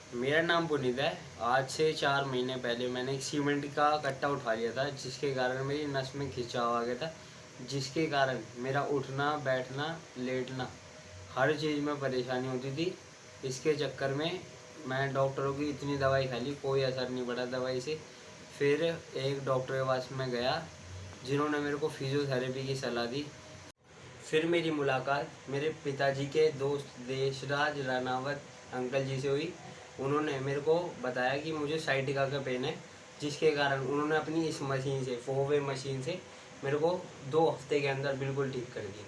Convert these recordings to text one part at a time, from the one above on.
मेरा नाम पुनीत है। आज से 4 महीने पहले मैंने एक सीमेंट का कट्टा उठा लिया था, जिसके कारण मेरी नस में खिंचाव आ गया था, जिसके कारण मेरा उठना बैठना लेटना हर चीज़ में परेशानी होती थी। इसके चक्कर में मैं डॉक्टरों की इतनी दवाई खा ली, कोई असर नहीं पड़ा दवाई से। फिर एक डॉक्टर के पास में गया, जिन्होंने मेरे को फिजियोथेरेपी की सलाह दी। फिर मेरी मुलाकात मेरे पिताजी के दोस्त देशराज रानावत अंकल जी से हुई। उन्होंने मेरे को बताया कि मुझे साइटिका का पेन है, जिसके कारण उन्होंने अपनी इस मशीन से, फोवे मशीन से, मेरे को 2 हफ्ते के अंदर बिल्कुल ठीक कर दिया।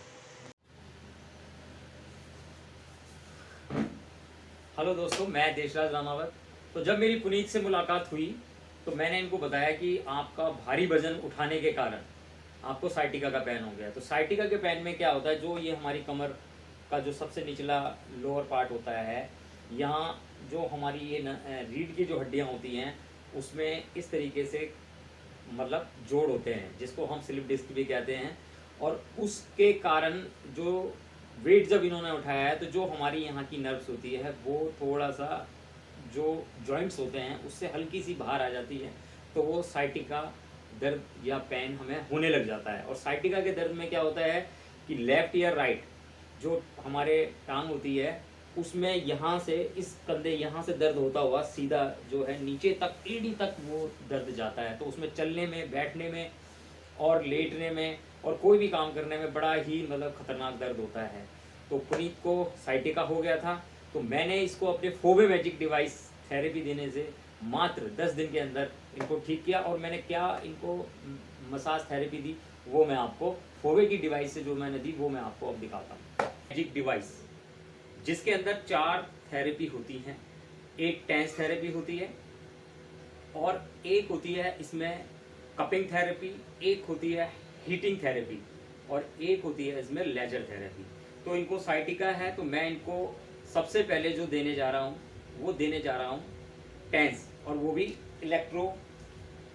हेलो दोस्तों, मैं देशराज रामावत। तो जब मेरी पुनीत से मुलाकात हुई तो मैंने इनको बताया कि आपका भारी वजन उठाने के कारण आपको साइटिका का पेन हो गया। तो साइटिका के पेन में क्या होता है, जो ये हमारी कमर का जो सबसे निचला लोअर पार्ट होता है, यहाँ जो हमारी ये रीढ़ की जो हड्डियाँ होती हैं उसमें इस तरीके से मतलब जोड़ होते हैं, जिसको हम स्लिप डिस्क भी कहते हैं। और उसके कारण जो वेट जब इन्होंने उठाया है तो जो हमारी यहाँ की नर्व्स होती है वो थोड़ा सा, जो जॉइंट्स होते हैं उससे हल्की सी बाहर आ जाती है, तो वो साइटिका दर्द या पेन हमें होने लग जाता है। और साइटिका के दर्द में क्या होता है कि लेफ्ट या राइट जो हमारे टांग होती है उसमें यहाँ से इस कंधे यहाँ से दर्द होता हुआ सीधा जो है नीचे तक एड़ी तक वो दर्द जाता है। तो उसमें चलने में, बैठने में और लेटने में और कोई भी काम करने में बड़ा ही मतलब खतरनाक दर्द होता है। तो पुनीत को साइटिका हो गया था, तो मैंने इसको अपने फोवे मैजिक डिवाइस थेरेपी देने से मात्र 10 दिन के अंदर इनको ठीक किया। और मैंने क्या इनको मसाज थेरेपी दी वो मैं आपको, फोवे की डिवाइस से जो मैंने दी वो मैं आपको अब दिखाता हूँ। मैजिक डिवाइस जिसके अंदर 4 थेरेपी होती हैं। एक टेंस थेरेपी होती है, और एक होती है इसमें कपिंग थेरेपी, एक होती है हीटिंग थेरेपी, और एक होती है इसमें लेजर थेरेपी। तो इनको साइटिका है तो मैं इनको सबसे पहले जो देने जा रहा हूँ वो देने जा रहा हूँ टेंस, और वो भी इलेक्ट्रो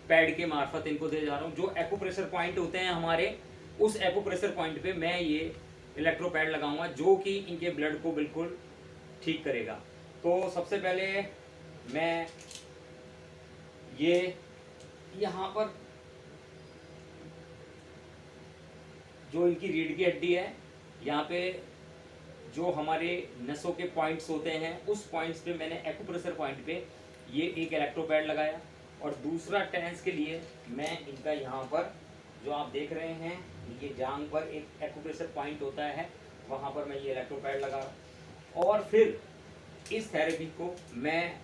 पैड के मार्फत इनको दे जा रहा हूँ। जो एक्यूप्रेशर पॉइंट होते हैं हमारे, उस एक्यूप्रेशर पॉइंट पे मैं ये इलेक्ट्रो पैड लगाऊंगा जो कि इनके ब्लड को बिल्कुल ठीक करेगा। तो सबसे पहले मैं ये यहाँ पर जो इनकी रीढ़ की हड्डी है, यहाँ पे जो हमारे नसों के पॉइंट्स होते हैं उस पॉइंट्स पे मैंने एक्यूप्रेशर पॉइंट पे ये एक इलेक्ट्रोपैड लगाया। और दूसरा टेंस के लिए मैं इनका यहाँ पर जो आप देख रहे हैं, ये जांग पर एक एक्यूप्रेशर पॉइंट होता है, वहाँ पर मैं ये इलेक्ट्रोपैड लगा। और फिर इस थेरेपी को मैं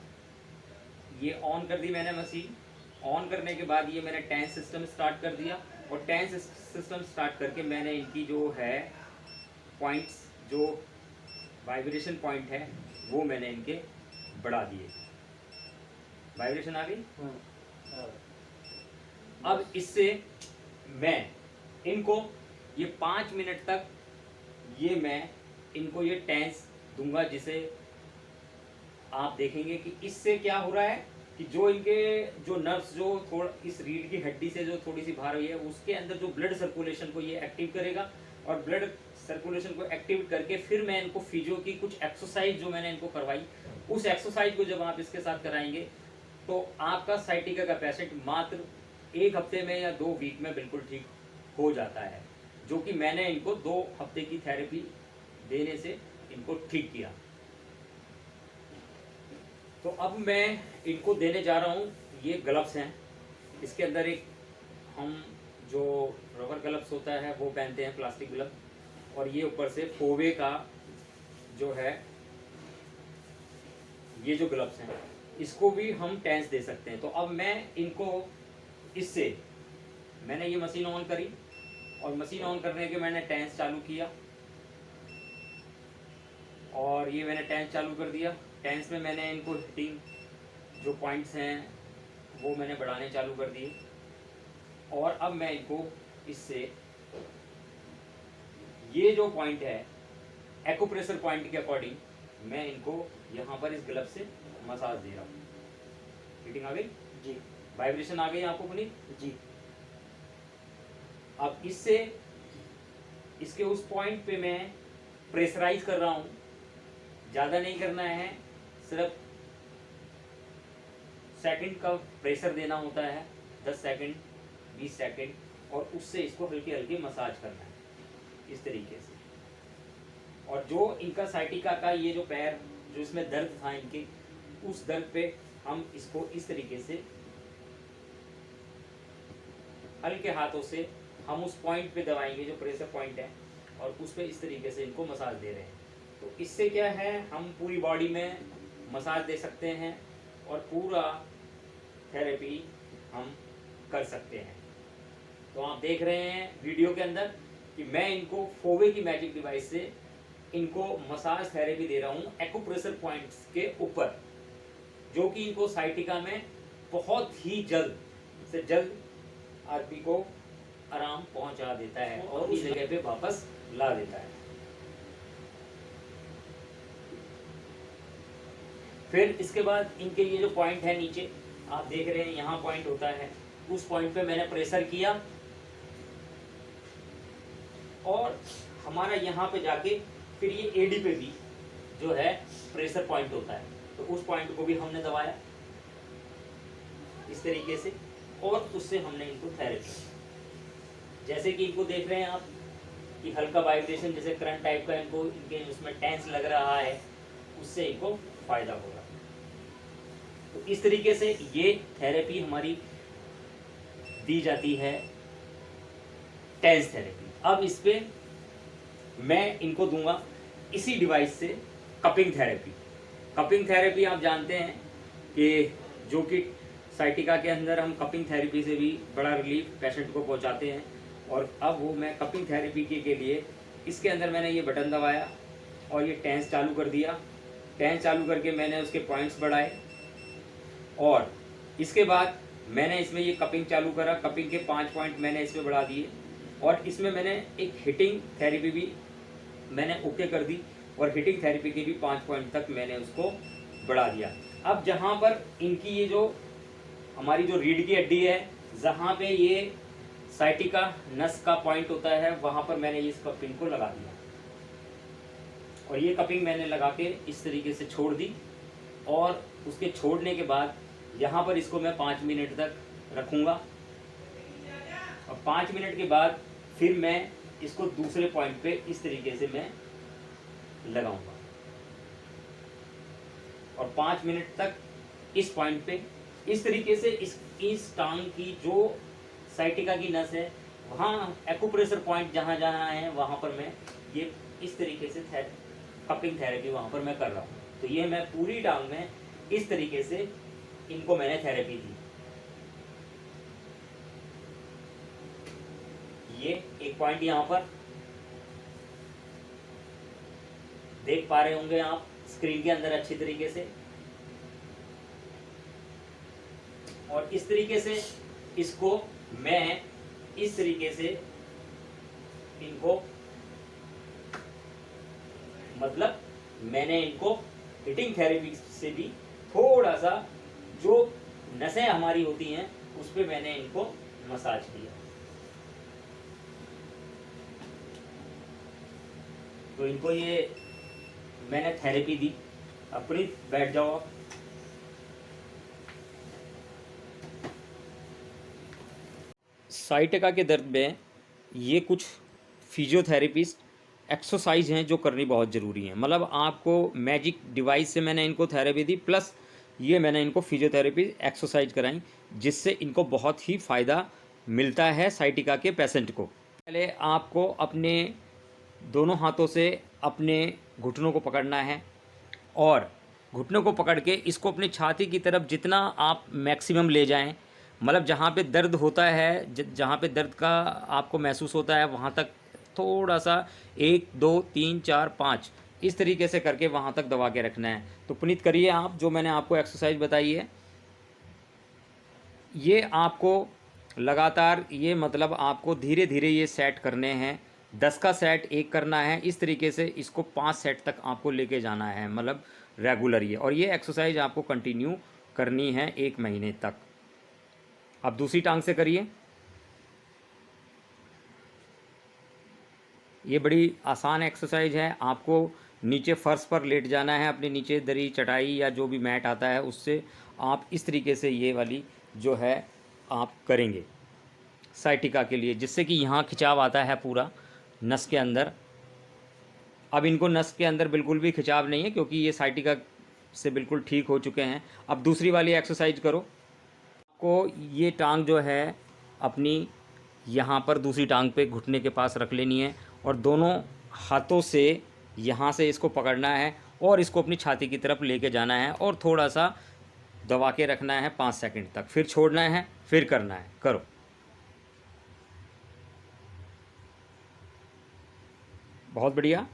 ये ऑन कर दी मैंने मशीन। ऑन करने के बाद ये मैंने टेंस सिस्टम स्टार्ट कर दिया, और टेंस सिस्टम स्टार्ट करके मैंने इनकी जो है पॉइंट्स, जो वाइब्रेशन पॉइंट है वो मैंने इनके बढ़ा दिए। वाइब्रेशन आ गई। अब इससे मैं इनको ये 5 मिनट तक ये मैं इनको ये टेंस दूंगा, जिसे आप देखेंगे कि इससे क्या हो रहा है कि जो इनके जो नर्व्स जो थोड़ा इस रीढ़ की हड्डी से जो थोड़ी सी बाहर हुई है उसके अंदर जो ब्लड सर्कुलेशन को ये एक्टिव करेगा। और ब्लड सर्कुलेशन को एक्टिव करके फिर मैं इनको फिजियो की कुछ एक्सरसाइज जो मैंने इनको करवाई, उस एक्सरसाइज को जब आप इसके साथ कराएंगे तो आपका साइटिका का पेशेंट मात्र 1 हफ्ते में या 2 वीक में बिल्कुल ठीक हो जाता है, जो कि मैंने इनको 2 हफ्ते की थेरेपी देने से इनको ठीक किया। तो अब मैं इनको देने जा रहा हूँ, ये ग्लव्स हैं। इसके अंदर एक हम जो रबर ग्लव्स होता है वो पहनते हैं, प्लास्टिक ग्लव, और ये ऊपर से फोवे का जो है ये जो ग्लव्स हैं इसको भी हम टेंस दे सकते हैं। तो अब मैं इनको इससे मैंने ये मशीन ऑन करी, और मशीन ऑन करने के मैंने टेंस चालू किया, और ये मैंने टेंस चालू कर दिया। टेंस में मैंने इनको हिटिंग जो पॉइंट्स हैं वो मैंने बढ़ाने चालू कर दिए। और अब मैं इनको इससे ये जो पॉइंट है एक्यूप्रेशर पॉइंट के अकॉर्डिंग मैं इनको यहाँ पर इस ग्लव से मसाज दे रहा हूँ। हिटिंग आ गई जी। वाइब्रेशन आ गई आपको पुनीत जी। अब इससे इसके उस पॉइंट पे मैं प्रेशराइज कर रहा हूँ, ज़्यादा नहीं करना है, सिर्फ सेकंड का प्रेशर देना होता है, 10 सेकंड, 20 सेकंड, और उससे इसको हल्के हल्के मसाज करना है इस तरीके से। और जो इनका साइटिका का ये जो पैर जो इसमें दर्द था इनके, उस दर्द पे हम इसको इस तरीके से हल्के हाथों से हम उस पॉइंट पे दबाएंगे जो प्रेशर पॉइंट है, और उस पे इस तरीके से इनको मसाज दे रहे हैं। तो इससे क्या है, हम पूरी बॉडी में मसाज दे सकते हैं और पूरा थेरेपी हम कर सकते हैं। तो आप देख रहे हैं वीडियो के अंदर कि मैं इनको फोवे की मैजिक डिवाइस से इनको मसाज थेरेपी दे रहा हूँ एक्यूप्रेशर पॉइंट्स के ऊपर, जो कि इनको साइटिका में बहुत ही जल्द से जल्द आदमी को आराम पहुंचा देता है और उस जगह पे वापस ला देता है। फिर इसके बाद इनके ये जो पॉइंट है नीचे आप देख रहे हैं, यहाँ पॉइंट होता है, उस पॉइंट पे मैंने प्रेशर किया और हमारा यहाँ पे जाके फिर ये एडी पे भी जो है प्रेशर पॉइंट होता है, तो उस पॉइंट को भी हमने दबाया इस तरीके से, और उससे हमने इनको थेरेपी, जैसे कि इनको देख रहे हैं आप कि हल्का वाइब्रेशन जैसे करंट टाइप का इनको इनके उसमें टेंस लग रहा है, उससे इनको फायदा होगा। तो इस तरीके से ये थेरेपी हमारी दी जाती है, टेंस थेरेपी। अब इस पे मैं इनको दूंगा इसी डिवाइस से कपिंग थेरेपी। कपिंग थेरेपी आप जानते हैं कि जो कि साइटिका के अंदर हम कपिंग थेरेपी से भी बड़ा रिलीफ पेशेंट को पहुंचाते हैं। और अब वो मैं कपिंग थेरेपी के लिए इसके अंदर मैंने ये बटन दबाया और ये टेंस चालू कर दिया। टेंस चालू करके मैंने उसके पॉइंट्स बढ़ाए और इसके बाद मैंने इसमें ये कपिंग चालू करा। कपिंग के 5 पॉइंट मैंने इसमें बढ़ा दिए और इसमें मैंने एक हिटिंग थेरेपी भी मैंने ओके कर दी और हिटिंग थेरेपी के भी 5 पॉइंट तक मैंने उसको बढ़ा दिया। अब जहाँ पर इनकी ये जो हमारी जो रीढ़ की हड्डी है, जहाँ पे ये साइटिका नस का पॉइंट होता है, वहाँ पर मैंने इस कपिंग को लगा दिया और ये कपिंग मैंने लगा के इस तरीके से छोड़ दी। और उसके छोड़ने के बाद यहाँ पर इसको मैं 5 मिनट तक रखूँगा और 5 मिनट के बाद फिर मैं इसको दूसरे पॉइंट पे इस तरीके से मैं लगाऊंगा और 5 मिनट तक इस पॉइंट पे इस तरीके से इस टांग की जो साइटिका की नस है, वहाँ एक्यूप्रेशर पॉइंट जहाँ जहाँ है वहाँ पर मैं ये इस तरीके से कपिंग थेरेपी वहाँ पर मैं कर रहा हूँ। तो ये मैं पूरी टांग में इस तरीके से इनको मैंने थेरेपी दी। ये एक पॉइंट यहाँ पर देख पा रहे होंगे आप स्क्रीन के अंदर अच्छी तरीके से, और इस तरीके से इसको मैं इस तरीके से इनको मतलब मैंने इनको हिटिंग थेरेपी से भी थोड़ा सा जो नसें हमारी होती हैं उस पे मैंने इनको मसाज किया। तो इनको ये मैंने थेरेपी दी। अपनी बैठ जाओ आप। साइटिका के दर्द में ये कुछ फिजियोथेरेपिस्ट एक्सरसाइज हैं जो करनी बहुत ज़रूरी है। मतलब आपको मैजिक डिवाइस से मैंने इनको थेरेपी दी, प्लस ये मैंने इनको फिजियोथेरेपी एक्सरसाइज कराई, जिससे इनको बहुत ही फ़ायदा मिलता है साइटिका के पेशेंट को। पहले आपको अपने दोनों हाथों से अपने घुटनों को पकड़ना है और घुटनों को पकड़ के इसको अपनी छाती की तरफ जितना आप मैक्सिमम ले जाएं, मतलब जहाँ पे दर्द होता है, जहाँ पे दर्द का आपको महसूस होता है वहाँ तक थोड़ा सा 1 2 3 4 5 इस तरीके से करके वहाँ तक दबा के रखना है। तो पुनीत करिए आप जो मैंने आपको एक्सरसाइज बताई है, ये आपको लगातार ये मतलब आपको धीरे धीरे ये सेट करने हैं। 10 का सेट एक करना है, इस तरीके से इसको 5 सेट तक आपको लेके जाना है, मतलब रेगुलर ये। और ये एक्सरसाइज आपको कंटिन्यू करनी है 1 महीने तक। अब दूसरी टांग से करिए। ये बड़ी आसान एक्सरसाइज है, आपको नीचे फर्श पर लेट जाना है, अपने नीचे दरी चटाई या जो भी मैट आता है उससे आप इस तरीके से ये वाली जो है आप करेंगे साइटिका के लिए, जिससे कि यहाँ खिंचाव आता है पूरा नस के अंदर। अब इनको नस के अंदर बिल्कुल भी खिंचाव नहीं है क्योंकि ये साइटिका से बिल्कुल ठीक हो चुके हैं। अब दूसरी वाली एक्सरसाइज करो। आपको ये टांग जो है अपनी यहाँ पर दूसरी टांग पे घुटने के पास रख लेनी है और दोनों हाथों से यहाँ से इसको पकड़ना है और इसको अपनी छाती की तरफ लेके जाना है और थोड़ा सा दबा के रखना है 5 सेकंड तक, फिर छोड़ना है, फिर करना है। करो। बहुत बढ़िया।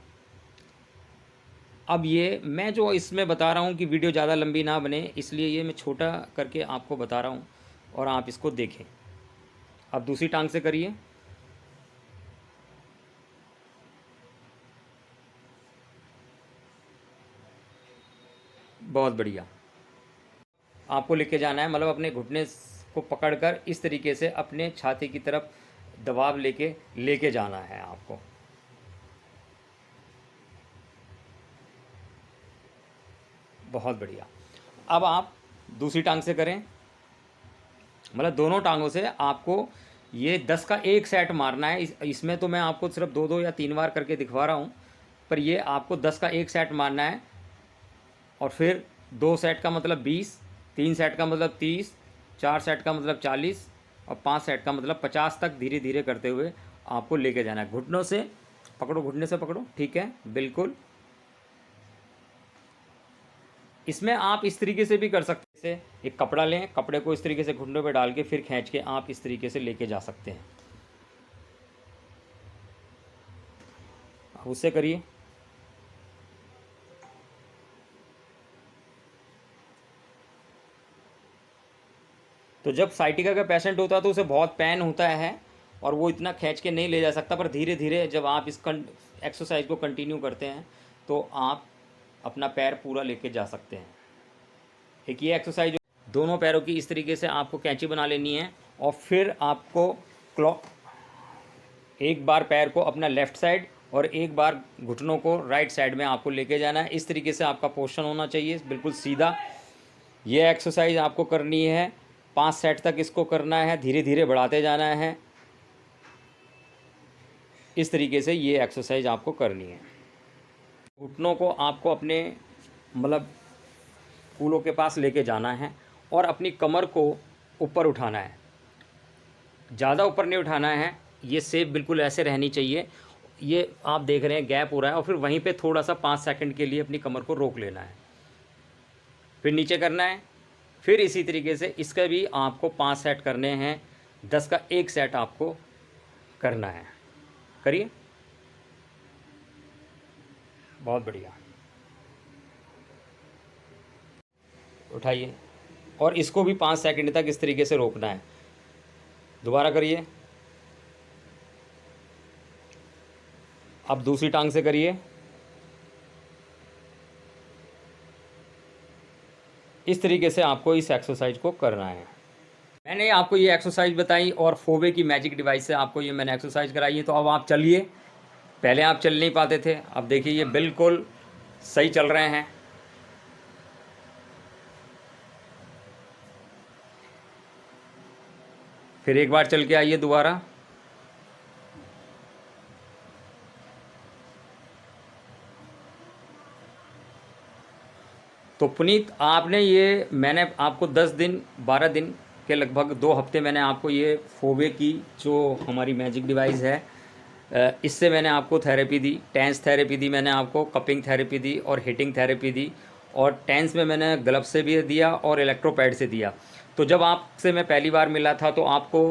अब ये मैं जो इसमें बता रहा हूँ कि वीडियो ज़्यादा लंबी ना बने, इसलिए ये मैं छोटा करके आपको बता रहा हूँ और आप इसको देखें। अब दूसरी टांग से करिए। बहुत बढ़िया। आपको लेके जाना है, मतलब अपने घुटने को पकड़कर इस तरीके से अपने छाती की तरफ दबाव लेके जाना है आपको। बहुत बढ़िया। अब आप दूसरी टांग से करें, मतलब दोनों टांगों से आपको ये 10 का एक सेट मारना है। इसमें तो मैं आपको सिर्फ 2-2 या 3 बार करके दिखवा रहा हूँ, पर ये आपको 10 का एक सेट मारना है और फिर 2 सेट का मतलब 20, 3 सेट का मतलब 30, 4 सेट का मतलब 40 और 5 सेट का मतलब 50 तक धीरे धीरे करते हुए आपको लेके जाना है। घुटनों से पकड़ो, घुटने से पकड़ो, ठीक है, बिल्कुल। इसमें आप इस तरीके से भी कर सकते हैं, एक कपड़ा लें, कपड़े को इस तरीके से घुटनों पे डाल के फिर खींच के आप इस तरीके से लेके जा सकते हैं। उससे करिए। तो जब साइटिका का पेशेंट होता है तो उसे बहुत पेन होता है और वो इतना खींच के नहीं ले जा सकता, पर धीरे धीरे जब आप इस एक्सरसाइज को कंटिन्यू करते हैं तो आप अपना पैर पूरा लेके जा सकते हैं। एक ये एक्सरसाइज, दोनों पैरों की इस तरीके से आपको कैंची बना लेनी है और फिर आपको एक बार पैर को अपना लेफ़्ट साइड और एक बार घुटनों को राइट साइड में आपको लेके जाना है। इस तरीके से आपका पोस्चर होना चाहिए, बिल्कुल सीधा। ये एक्सरसाइज आपको करनी है 5 सेट तक, इसको करना है, धीरे धीरे बढ़ाते जाना है। इस तरीके से ये एक्सरसाइज आपको करनी है। घुटनों को आपको अपने मतलब कूलों के पास लेके जाना है और अपनी कमर को ऊपर उठाना है, ज़्यादा ऊपर नहीं उठाना है। ये शेप बिल्कुल ऐसे रहनी चाहिए। ये आप देख रहे हैं गैप हो रहा है और फिर वहीं पे थोड़ा सा 5 सेकंड के लिए अपनी कमर को रोक लेना है, फिर नीचे करना है। फिर इसी तरीके से इसका भी आपको 5 सेट करने हैं, 10 का एक सेट आपको करना है। करिए। बहुत बढ़िया। उठाइए और इसको भी 5 सेकंड तक इस तरीके से रोकना है। दोबारा करिए। अब दूसरी टांग से करिए। इस तरीके से आपको इस एक्सरसाइज को करना है। मैंने आपको ये एक्सरसाइज बताई और फोबे की मैजिक डिवाइस से आपको ये मैंने एक्सरसाइज कराई है। तो अब आप चलिए। पहले आप चल नहीं पाते थे, अब देखिए ये बिल्कुल सही चल रहे हैं। फिर एक बार चल के आइए दोबारा। तो पुनीत, आपने ये, मैंने आपको 10 दिन 12 दिन के लगभग 2 हफ्ते मैंने आपको ये फोबे की जो हमारी मैजिक डिवाइस है इससे मैंने आपको थेरेपी दी। टेंस थेरेपी दी मैंने आपको, कपिंग थेरेपी दी और हिटिंग थेरेपी दी। और टेंस में मैंने ग्लव्स से भी दिया और इलेक्ट्रोपैड से दिया। तो जब आपसे मैं पहली बार मिला था तो आपको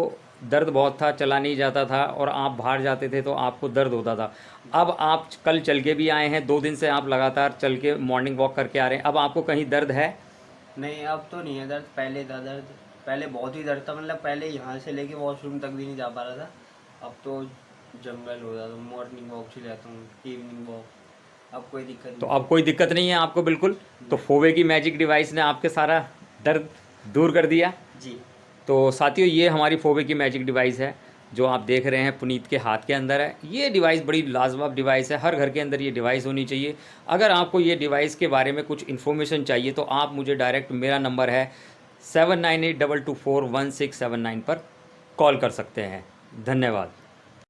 दर्द बहुत था, चला नहीं जाता था और आप बाहर जाते थे तो आपको दर्द होता था। अब आप कल चल के भी आए हैं, 2 दिन से आप लगातार चल के मॉर्निंग वॉक करके आ रहे हैं। अब आपको कहीं दर्द है? नहीं, अब तो नहीं है दर्द। पहले था दर्द, पहले बहुत ही दर्द था। मतलब पहले यहाँ से लेके वॉशरूम तक भी नहीं जा पा रहा था। अब तो जंगल हो जाता, मॉर्निंग वॉक चले जाता हूँ, इवनिंग वॉक। अब कोई दिक्कत नहीं। तो अब कोई दिक्कत नहीं है आपको बिल्कुल। तो फोबे की मैजिक डिवाइस ने आपके सारा दर्द दूर कर दिया जी। तो साथियों, ये हमारी फोबे की मैजिक डिवाइस है जो आप देख रहे हैं पुनीत के हाथ के अंदर है। ये डिवाइस बड़ी लाजवाब डिवाइस है, हर घर के अंदर ये डिवाइस होनी चाहिए। अगर आपको ये डिवाइस के बारे में कुछ इन्फॉर्मेशन चाहिए तो आप मुझे डायरेक्ट, मेरा नंबर है 7982241679 पर कॉल कर सकते हैं। धन्यवाद।